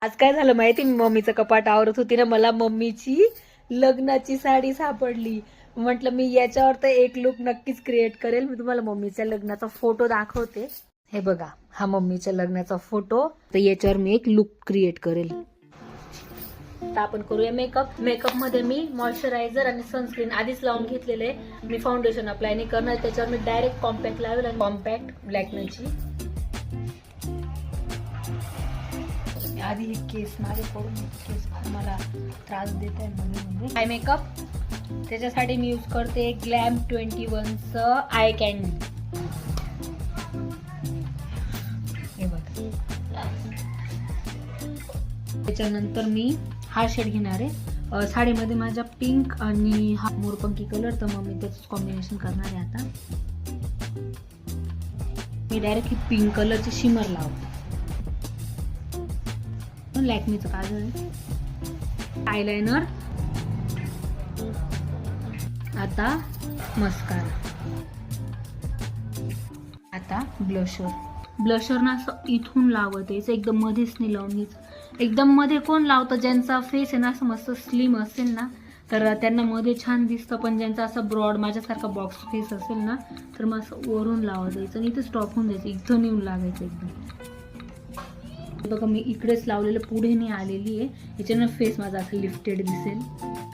आज काय झालं माहिती, मी मम्मीचं कपाट आवरत होती ना, मला मम्मीची लग्नाची साडी सापडली. म्हटलं मी याच्यावर तर एक लुक नक्कीच क्रिएट करेल. मी तुम्हाला मम्मीच्या लग्नाचा फोटो दाखवते. हे बघा, हा मम्मीच्या लग्नाचा फोटो. तर याच्यावर मी एक लुक क्रिएट करेल. तर आपण करूया मेकअप. मेकअप मध्ये मी मॉइश्चरायझर आणि सनस्क्रीन आधीच लावून घेतलेले. मी फाउंडेशन अप्लाय नाही करणार, त्याच्यावर मी डायरेक्ट कॉम्पॅक्ट लावेल. आणि कॉम्पॅक्ट ब्लॅकनरची आधी हे केस माझे पडून, केस मला त्रास देत आहे म्हणून. आय मेकअप त्याच्यासाठी मी यूज करते ग्लॅम 21चं आय कॅन्डी. हे बघा, त्याच्यानंतर मी हा शेड घेणार आहे. साडीमध्ये माझ्या पिंक आणि हा मोरपंखी कलर, तर मग मी त्याच कॉम्बिनेशन करणार आहे. आता मी डायरेक्ट ही पिंक कलरची शिमर लावते. लॅक्मीचं काजळ आहे, आयलायनर, आता मस्कारा, आता ब्लशर. ब्लशर ना असं इथून लावत यायचं, एकदम मध्येच नाही लावून घ्यायचं. एकदम मध्ये कोण लावतं, ज्यांचा फेस आहे ना असं मस्त स्लिम असेल ना तर त्यांना मध्ये छान दिसतं. पण ज्यांचा असं ब्रॉड माझ्यासारखा बॉक्स फेस असेल ना तर मग असं वरून लावत यायचं आणि इथे स्टॉप होऊन जायचं, इथं नेऊन लागायचं एकदम. बघा मी इकडेच लावलेलं, पुढे नाही आलेली आहे, याच्यानं फेस माझा असं लिफ्टेड दिसेल.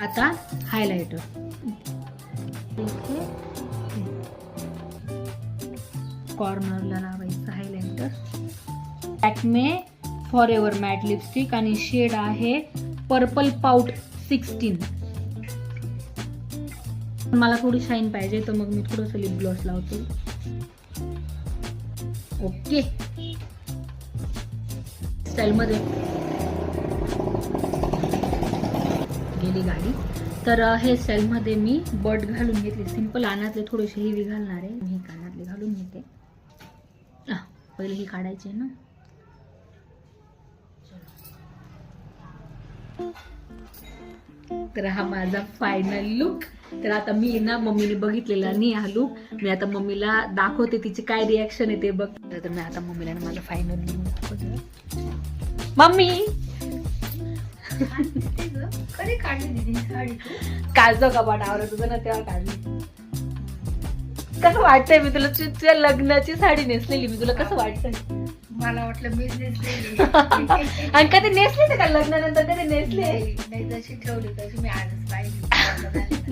आता हायलायटर, कॉर्नरला लावायचं highlighter. Lakme forever matte lipstick आणि शेड आहे पर्पल पाउट 16. मला थोडी शाईन पाहिजे तर मग मी थोडंसं लिप ग्लॉस लावते. ओके, स्टाईल मध्ये गेली गाडी. तर हे स्टाईल मध्ये मी बट घालून घेतले, सिंपल. कानातले थोडेसे हेवी घालणार आहे. मी कानातले घालून घेते. पहिले ही काढायचे ना. तर हा माझा फायनल लुक. तर आता मी ना मम्मीने बघितलेला नाही हा लुक, मी आता मम्मीला दाखवते, तिची काय रिॲक्शन आहे ते बघ. तर मी आता मम्मीला ना माझा फायनल लुक दाखवते. मम्मी कधी काढली दीदी साडी तू? कालचं कपाट आवरत तुझं ना तेव्हा काढली. कसं वाटतंय मी तुला, तुझ्या लग्नाची साडी नेसलेली मी, तुला कसं वाटतंय? मला वाटलं मी नेसलेली. आणि कधी नेसली का लग्नानंतर, कधी नेसले? नाही, जशी ठेवली तशी मी आजच पाहिजे.